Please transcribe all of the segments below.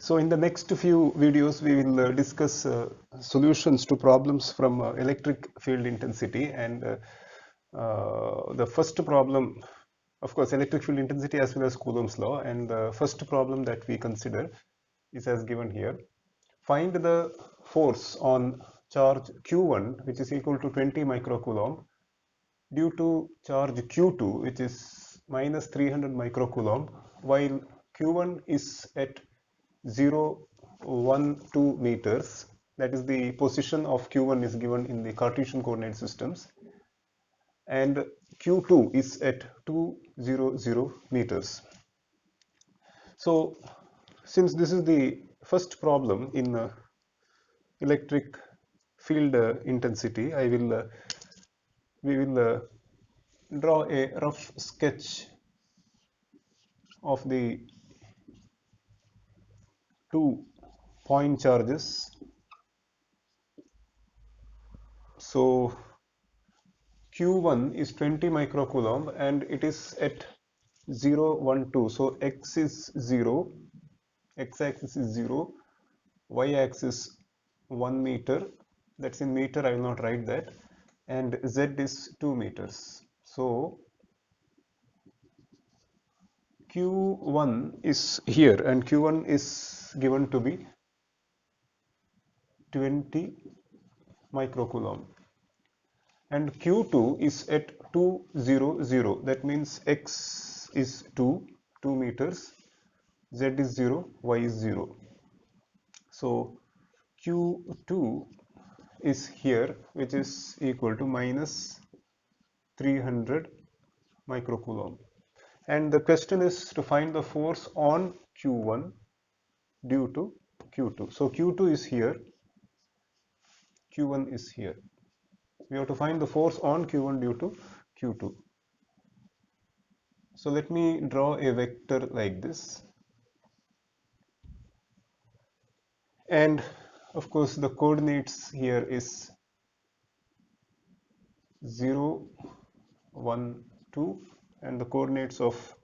So in the next few videos, we will discuss solutions to problems from electric field intensity. And the first problem, of course, electric field intensity as well as Coulomb's law. And the first problem that we consider is as given here. Find the force on charge Q1, which is equal to 20 microcoulomb, due to charge Q2, which is minus 300 microcoulomb, while Q1 is at 0, 1, 2 meters. That is, the position of Q1 is given in the Cartesian coordinate systems, and Q2 is at 200 meters. So since this is the first problem in electric field intensity, we will draw a rough sketch of the two point charges. So Q1 is 20 microcoulomb and it is at 0, 1, 2. So x is 0, x-axis is 0, y-axis 1 meter, that's in meter, I will not write that, and z is 2 meters. So Q1 is here and Q1 is given to be 20 microcoulomb and Q2 is at 200. That means x is 2 meters, z is 0, y is 0. So Q2 is here, which is equal to minus 300 microcoulomb. And the question is to find the force on Q1 due to Q2. So Q2 is here, Q1 is here. We have to find the force on Q1 due to Q2. So let me draw a vector like this. And of course the coordinates here is 0, 1, 2, and the coordinates of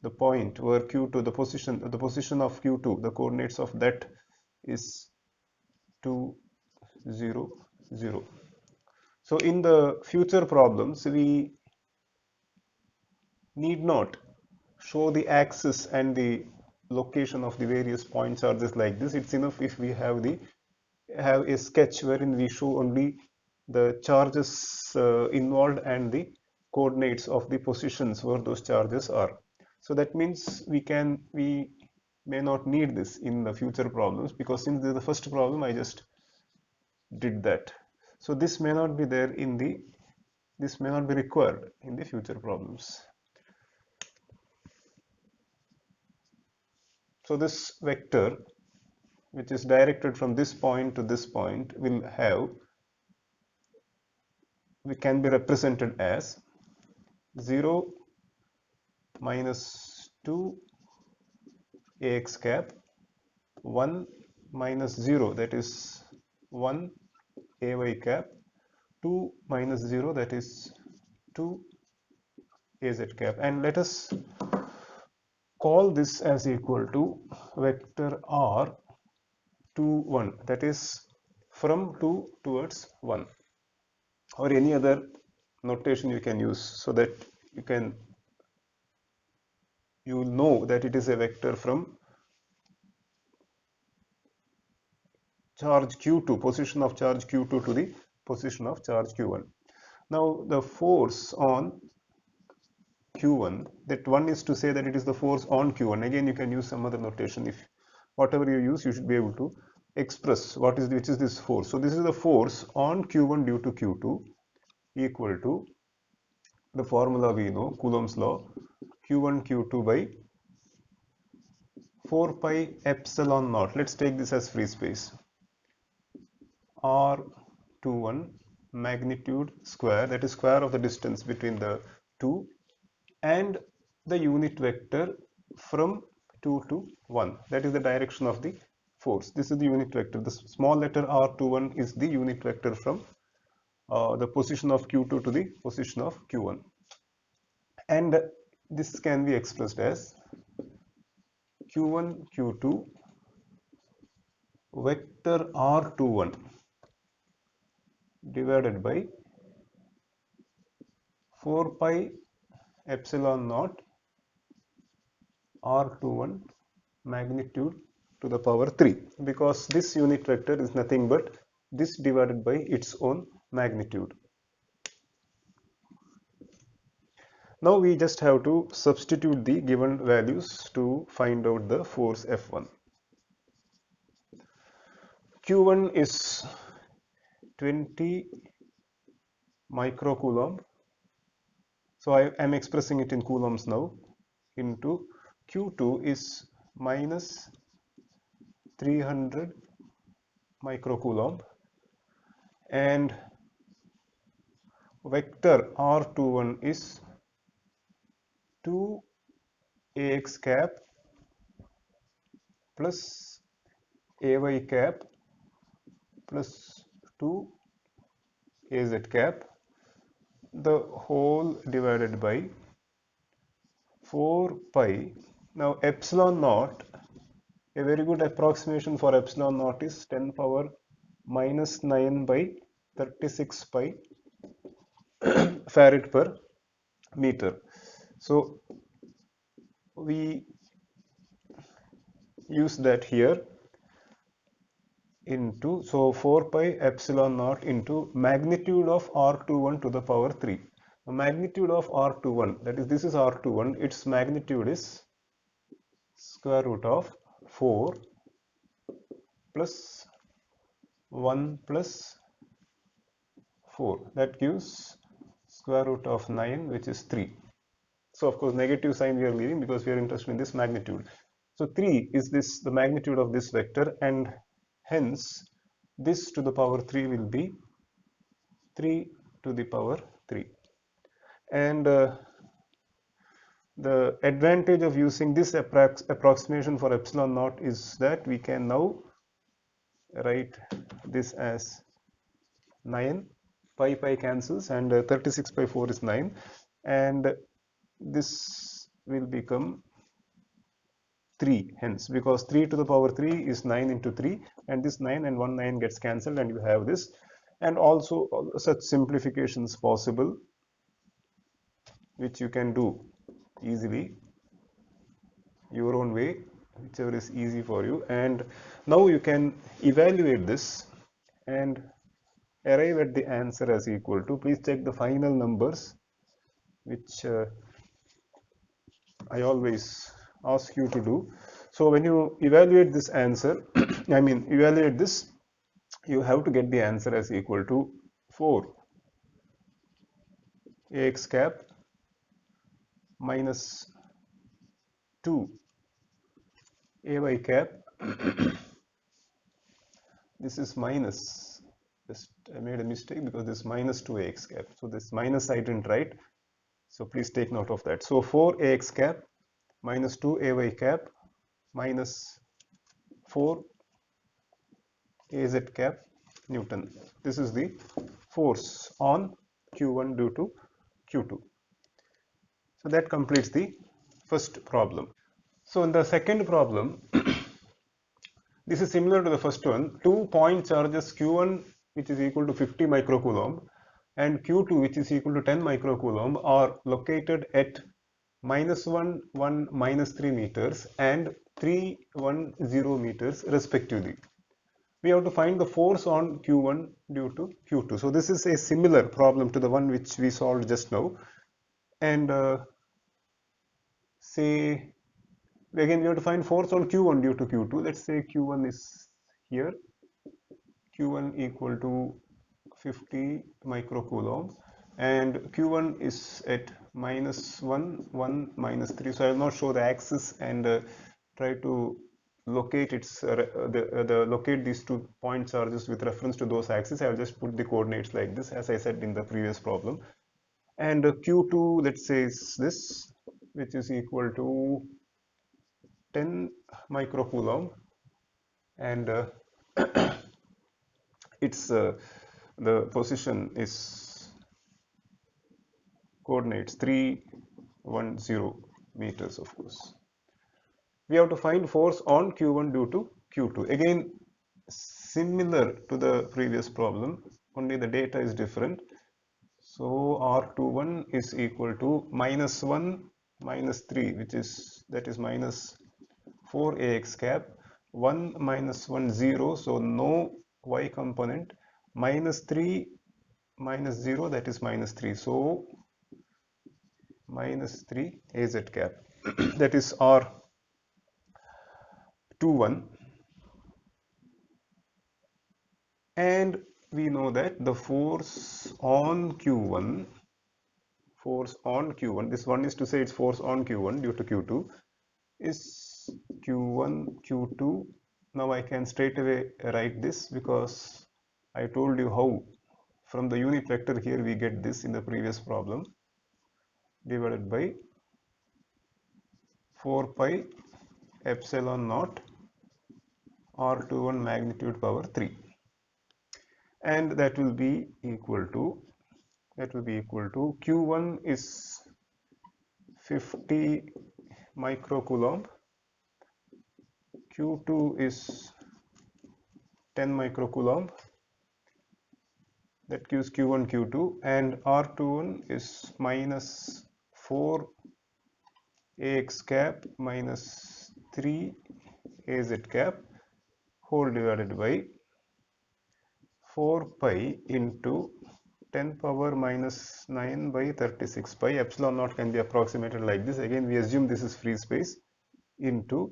the point where Q2, the position of Q2, the coordinates of that is 2, 0, 0. So in the future problems, we need not show the axis and the location of the various point charges like this. It's enough if we have a sketch wherein we show only the charges involved and the coordinates of the positions where those charges are. So that means we may not need this in the future problems, because since this is the first problem, I just did that. So this may not be there this may not be required in the future problems. So this vector, which is directed from this point to this point, can be represented as 0 minus 2 ax cap, 1 minus 0, that is 1 ay cap, 2 minus 0, that is 2 az cap. And let us call this as equal to vector r 2, 1, that is from 2 towards 1, or any other notation you can use, so that you will know that it is a vector from charge Q2, position of charge Q2, to the position of charge Q1. Now the force on Q1, that one is to say that it is the force on Q1. Again, you can use some other notation. If whatever you use, you should be able to express which is this force. So this is the force on Q1 due to Q2, equal to the formula we know, Coulomb's law, Q1 Q2 by 4 pi epsilon naught. Let's take this as free space. R21 magnitude square, that is square of the distance between the two, and the unit vector from 2 to 1, that is the direction of the force. This is the unit vector. The small letter r21 is the unit vector from the position of Q2 to the position of Q1, and this can be expressed as Q1 Q2 vector r21 divided by 4 pi epsilon naught r21 magnitude to the power 3, because this unit vector is nothing but this divided by its own magnitude. Now we just have to substitute the given values to find out the force F1. Q1 is 20 microcoulomb. So I am expressing it in coulombs now, into Q2 is minus 300 microcoulomb, and vector R21 is 2ax cap plus ay cap plus 2az cap, the whole divided by 4 pi. Now epsilon naught, a very good approximation for epsilon naught is 10 power minus 9 by 36 pi farad per meter. So we use that here into, so 4 pi epsilon naught into magnitude of R21 to the power 3. The magnitude of R21, that is, this is R21, its magnitude is square root of 4 plus 1 plus 4, that gives square root of 9, which is 3. So of course negative sign we are leaving because we are interested in this magnitude. So 3 is this, the magnitude of this vector, and hence this to the power 3 will be 3 to the power 3. And the advantage of using this approximation for epsilon naught is that we can now write this as 9, pi cancels, and 36 by 4 is 9, and this will become 3, hence, because 3 to the power 3 is 9 into 3, and this 9 and 1 9 gets cancelled, and you have this. And also such simplifications possible, which you can do easily your own way, whichever is easy for you. And now you can evaluate this and arrive at the answer as equal to, please check the final numbers, which I always ask you to do. So when you evaluate this answer, I mean evaluate this, you have to get the answer as equal to 4 ax cap minus 2 ay cap. This is minus, just I made a mistake because this minus 2 ax cap, so this minus I didn't write, so please take note of that. So 4 ax cap minus 2 ay cap minus 4 az cap Newton. This is the force on Q1 due to Q2. So that completes the first problem. So in the second problem, this is similar to the first one. 2 point charges Q1, which is equal to 50 microcoulomb, and Q2, which is equal to 10 microcoulomb, are located at -1, 1, -3 meters and 3, 1, 0 meters respectively. We have to find the force on Q1 due to Q2. So this is a similar problem to the one which we solved just now. And say, again we have to find force on Q1 due to Q2. Let's say Q1 is here. Q1 equal to 50 microcoulomb, and Q1 is at -1, 1, -3. So I will not show the axis and try to locate its locate these 2 point charges with reference to those axes. I will just put the coordinates like this, as I said in the previous problem. And Q2, let's say, is this, which is equal to 10 microcoulomb, and its the position is coordinates 3, 1, 0 meters, of course. We have to find force on Q1 due to Q2. Again, similar to the previous problem, only the data is different. So R21 is equal to minus 1 minus 3, that is minus 4ax cap, 1 minus 1 0, so no y component, minus 3 minus 0, that is minus 3, so minus 3 az cap that is R21. And we know that the force on Q1, this one is to say it's force on Q1 due to Q2, is Q1, Q2. Now I can straight away write this because I told you how from the unit vector here we get this in the previous problem, divided by 4 pi epsilon naught R21 magnitude power 3, and that will be equal to Q1 is 50 microcoulomb, Q2 is 10 microcoulomb, that gives Q1, Q2, and R21 is minus 4 AX cap minus 3 AZ cap whole divided by 4 pi into 10 power minus 9 by 36 pi, epsilon naught can be approximated like this, again we assume this is free space, into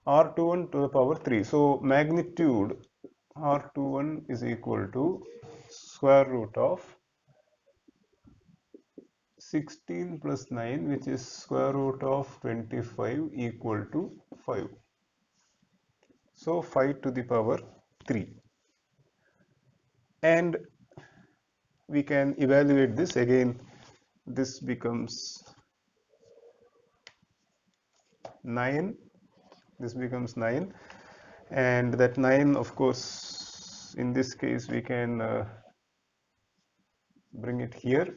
R21 to the power 3. So magnitude R21 is equal to square root of 16 plus 9, which is square root of 25, equal to 5. So 5 to the power 3. And we can evaluate this again. This becomes 9. This becomes 9. And that 9, of course, in this case we can bring it here.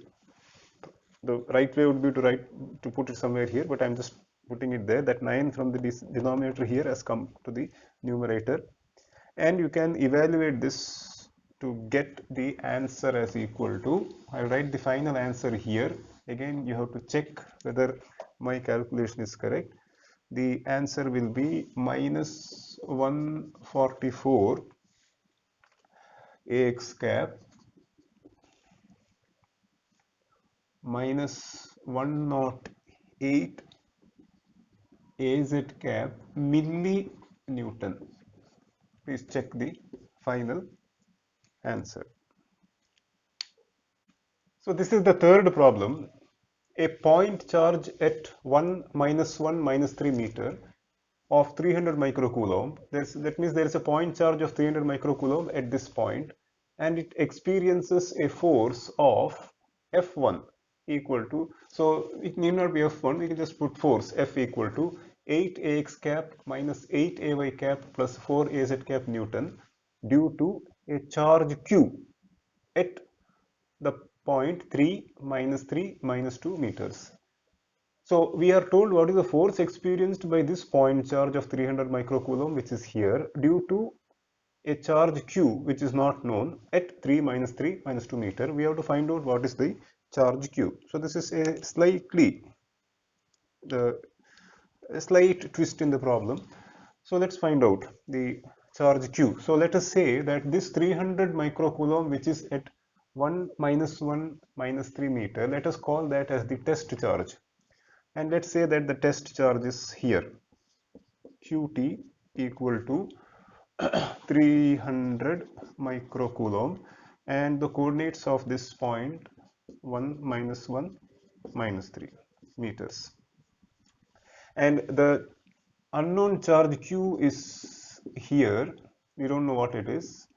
The right way would be to put it somewhere here, but I'm just putting it there. That 9 from the denominator here has come to the numerator, and you can evaluate this to get the answer as equal to, I'll write the final answer here. Again, you have to check whether my calculation is correct. The answer will be minus 144 AX cap minus 108 AZ cap milli-Newton. Please check the final answer. So this is the third problem. A point charge at 1 minus 1 minus 3 meter of 300 microcoulomb. That means there is a point charge of 300 microcoulomb at this point, and it experiences a force of F1 equal to, so it need not be F1, we can just put force F equal to 8 AX cap minus 8 AY cap plus 4 AZ cap Newton due to a charge Q at the point 3 minus 2 meters. So we are told what is the force experienced by this point charge of 300 microcoulomb, which is here, due to a charge Q which is not known at 3 minus 2 meter. We have to find out what is the charge Q. So this is a slight twist in the problem. So let's find out the charge Q. So let us say that this 300 microcoulomb, which is at 1 minus 3 meter, let us call that as the test charge. And let's say that the test charge is here, Qt equal to 300 microcoulomb, and the coordinates of this point 1 minus 3 meters. And the unknown charge Q is here, we don't know what it is,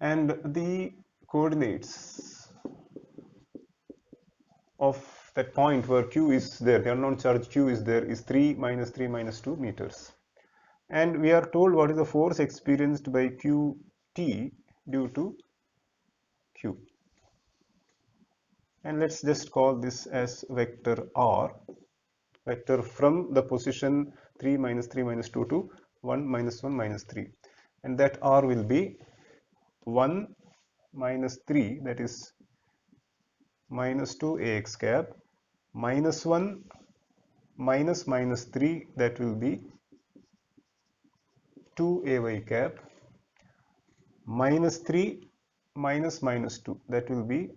and the coordinates of that point where Q is there, the unknown charge Q is there, is 3 minus 2 meters. And we are told what is the force experienced by Qt due to Q. And let's just call this as vector R, vector from the position 3 minus 2 to 1 minus 3. and that r will be 1 minus 3, that is minus 2 ax cap, minus 1 minus minus 3, that will be 2 ay cap, minus 3 minus minus 2, that will be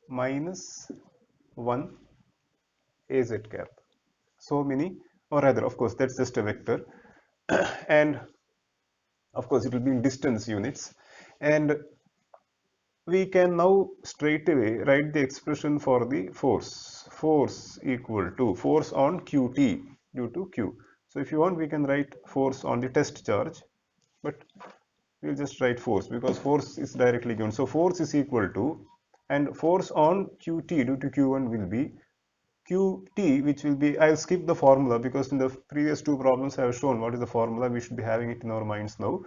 minus 1 az cap. So many, or rather, of course, that's just a vector, and of course it will be in distance units, and we can now straight away write the expression for the force equal to force on qt due to q. So if you want, we can write force on the test charge, but we'll just write force because force is directly given. So force is equal to, and force on qt due to q1 will be qt, which will be, I'll skip the formula because in the previous two problems I have shown what is the formula. We should be having it in our minds now.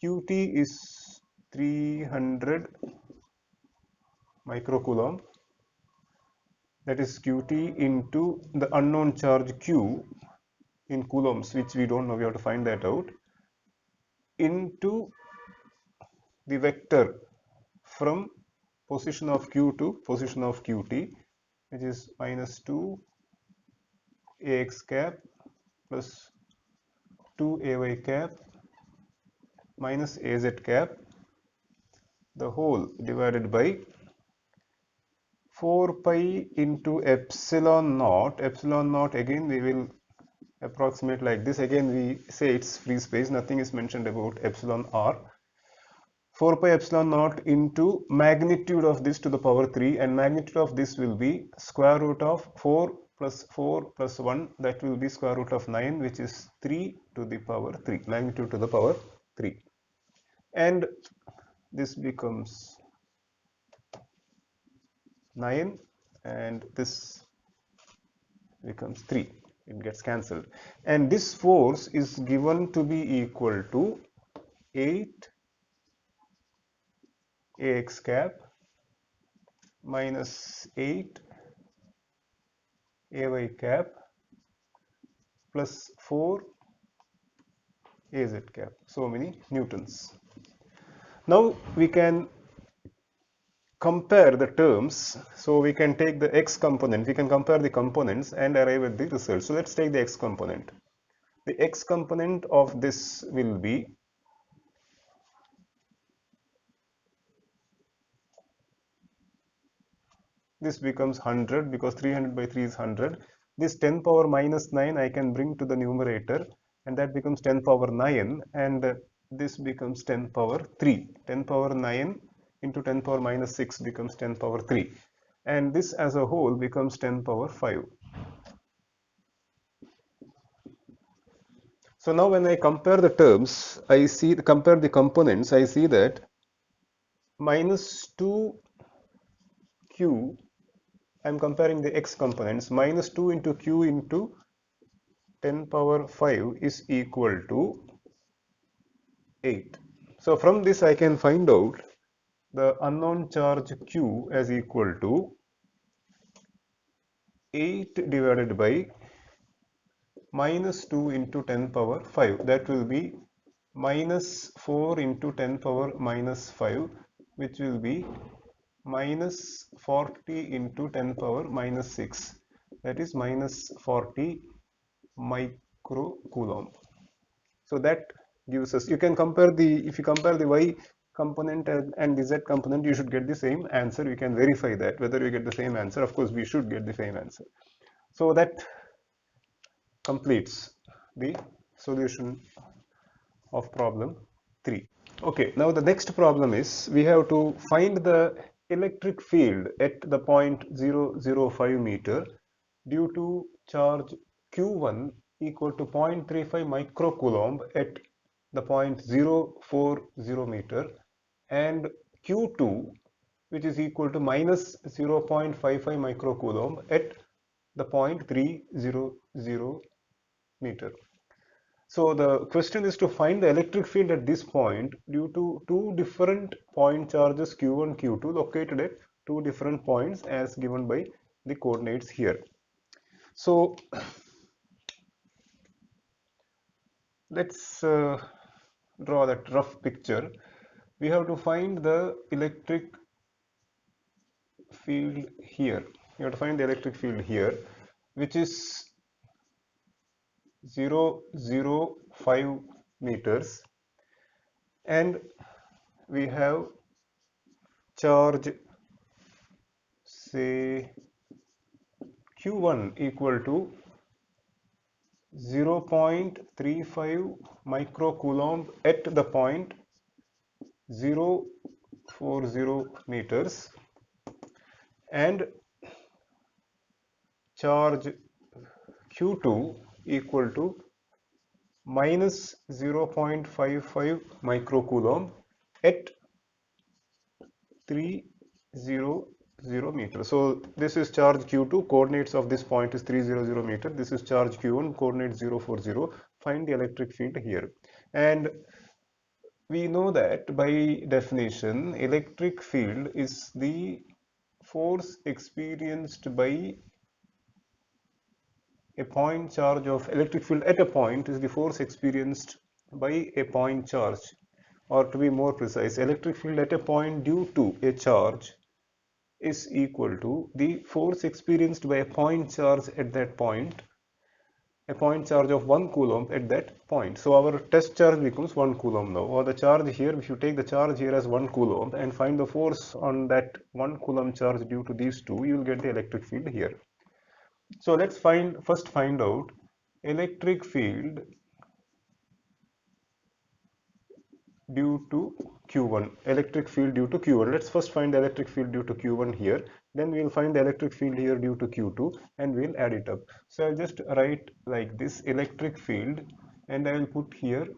Qt is 300 microcoulomb, that is qt into the unknown charge q in coulombs, which we don't know, we have to find that out, into the vector from position of q to position of qt, which is minus 2 ax cap plus 2 ay cap minus az cap, the whole divided by 4 pi into epsilon naught. Epsilon naught, again we will approximate like this. Again we say it's free space, nothing is mentioned about epsilon r. 4 pi epsilon naught into magnitude of this to the power 3, and magnitude of this will be square root of 4 plus 1, that will be square root of 9, which is 3 to the power 3, magnitude to the power 3, and this becomes 9 and this becomes 3, it gets cancelled, and this force is given to be equal to 8 ax cap minus 8 ay cap plus 4 az cap, so many newtons. Now we can compare the terms, so we can take the x component, we can compare the components and arrive at the result. So let's take the x component. The x component of this will be this becomes 100 because 300 by 3 is 100. This 10 power minus 9 I can bring to the numerator, and that becomes 10 power 9, and this becomes 10 power 3. 10 power 9 into 10 power minus 6 becomes 10 power 3, and this as a whole becomes 10 power 5. So now when I compare the terms, I see, compare the components, I see that minus 2q, I'm comparing the x components, minus 2 into q into 10 power 5 is equal to 8. So from this I can find out the unknown charge q as equal to 8 divided by minus 2 into 10 power 5, that will be minus 4 into 10 power minus 5, which will be minus 40 into 10 power minus 6, that is minus 40 microcoulomb. So that gives us, you can compare the, if you compare the y component and the z component, you should get the same answer. We can verify that whether you get the same answer. Of course we should get the same answer. So that completes the solution of problem 3. Okay, now the next problem is we have to find the electric field at the point 005 meter due to charge Q1 equal to 0.35 microcoulomb at the point 040 meter, and Q2 which is equal to minus 0.55 microcoulomb at the point 300 meter. So the question is to find the electric field at this point due to two different point charges Q1, Q2 located at two different points as given by the coordinates here. So let's draw that rough picture, we have to find the electric field here. You have to find the electric field here, which is 0.005 meters, and we have charge, say, Q1 equal to 0.35 microcoulomb at the point 0.40 meters, and charge Q2 equal to minus 0.55 microcoulomb at 300 meters. So this is charge Q2, coordinates of this point is 300 meter. This is charge Q1, coordinate 040. Find the electric field here. And we know that by definition, electric field is the force experienced by a point charge of electric field at a point is the force experienced by a point charge, or to be more precise, electric field at a point due to a charge is equal to the force experienced by a point charge at that point, a point charge of 1 coulomb at that point. So our test charge becomes 1 coulomb now, or the charge here, if you take the charge here as 1 coulomb and find the force on that 1 coulomb charge due to these two, you will get the electric field here. So let's first find out electric field due to Q1, electric field due to Q1. Let's first find the electric field due to Q1 here, then we'll find the electric field here due to Q2 and we'll add it up. So I'll just write like this, electric field, and I will put here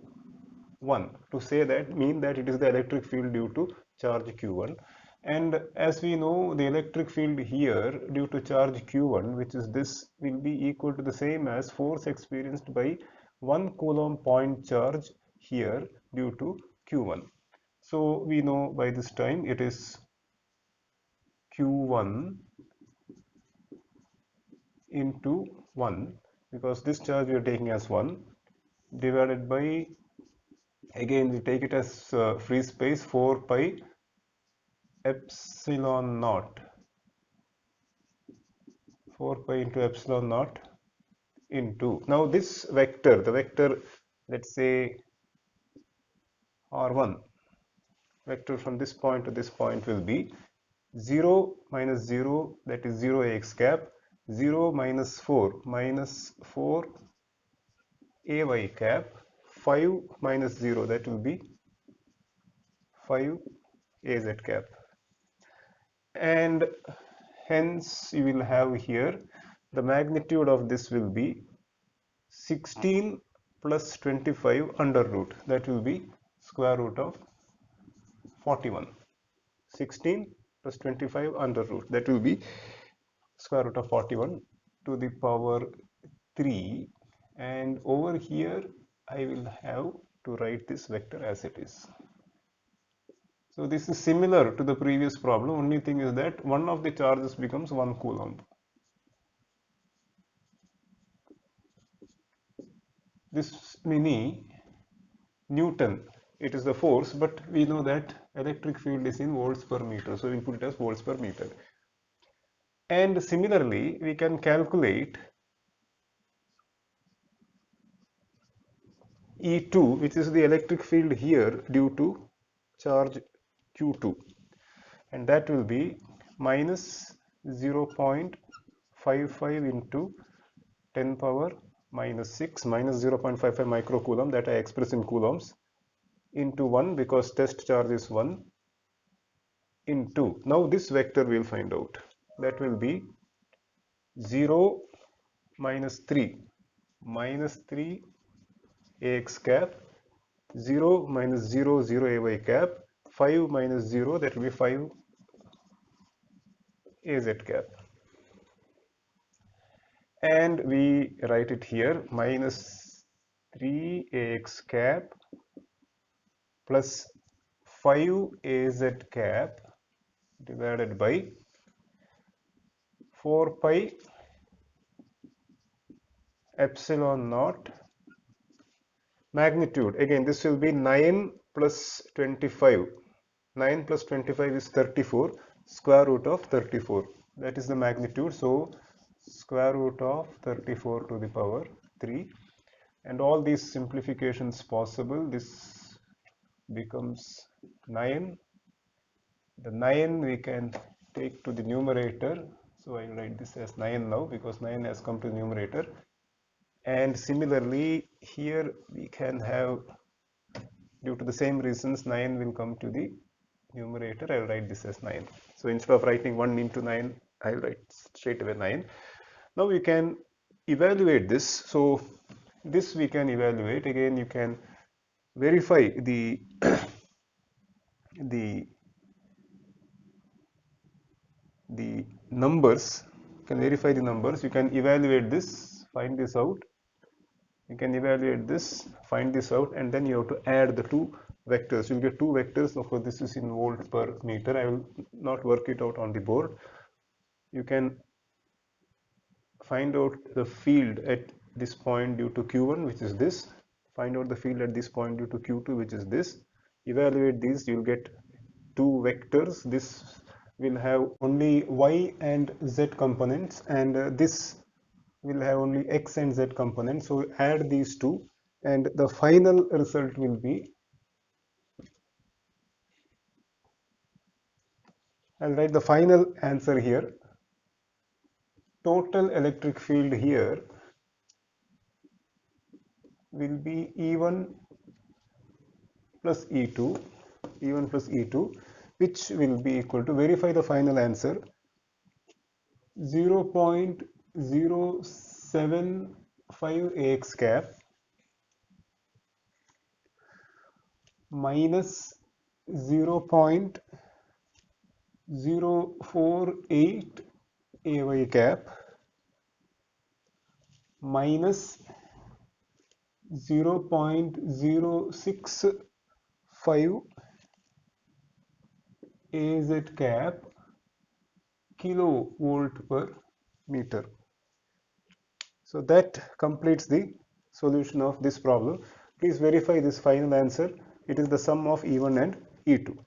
1 to say that, mean that it is the electric field due to charge Q1. And as we know, the electric field here due to charge Q1, which is this, will be equal to the same as force experienced by 1 coulomb point charge here due to Q1. So we know by this time it is Q1 into 1, because this charge we are taking as 1, divided by, again we take it as free space, 4 pi epsilon naught, 4 pi into epsilon naught into, now this vector, the vector, let's say R1, vector from this point to this point will be 0 minus 0, that is 0 ax cap, 0 minus 4 ay cap, 5 minus 0, that will be 5 az cap. And hence you will have here the magnitude of this will be 16 plus 25 under root, that will be square root of 41. 16 plus 25 under root, that will be square root of 41 to the power 3, and over here I will have to write this vector as it is. So this is similar to the previous problem, only thing is that one of the charges becomes 1 coulomb. This mini Newton, it is the force, but we know that electric field is in volts per meter, so we put it as volts per meter. And similarly, we can calculate E2, which is the electric field here due to charge Q2, and that will be minus 0.55 into 10 power minus 6, minus 0.55 microcoulomb, that I express in coulombs, into 1 because test charge is 1, into, now this vector we will find out, that will be 0 minus 3 ax cap, 0 minus 0 ay cap, 5 minus 0, that will be 5 az cap, and we write it here, minus 3 ax cap plus 5 az cap divided by 4 pi epsilon naught Magnitude, again this will be 9 plus 25. 9 plus 25 is 34, square root of 34. That is the magnitude. So square root of 34 to the power 3. And all these simplifications possible, this becomes 9. The 9 we can take to the numerator. So I will write this as 9 now because 9 has come to the numerator. And similarly, here we can have, due to the same reasons, 9 will come to the numerator. I will write this as 9. So instead of writing 1 into 9, I will write straight away 9. Now we can evaluate this. So this we can evaluate. Again, you can verify the the the numbers. You can verify the numbers. You can evaluate this, find this out. You can evaluate this, find this out, and then you have to add the two vectors. You'll get two vectors. Of course, this is in volt per meter. I will not work it out on the board. You can find out the field at this point due to Q1, which is this. Find out the field at this point due to Q2, which is this. Evaluate these, you'll get two vectors. This will have only y and z components, and this will have only x and z components. So add these two, and the final result will be, I'll write the final answer here. Total electric field here will be E1 plus E2, E1 plus E2, which will be equal to, verify the final answer, 0.075 AX cap minus 0.048 AY cap minus 0.065 AZ cap kilovolt per meter. So that completes the solution of this problem. Please verify this final answer. It is the sum of E1 and E2.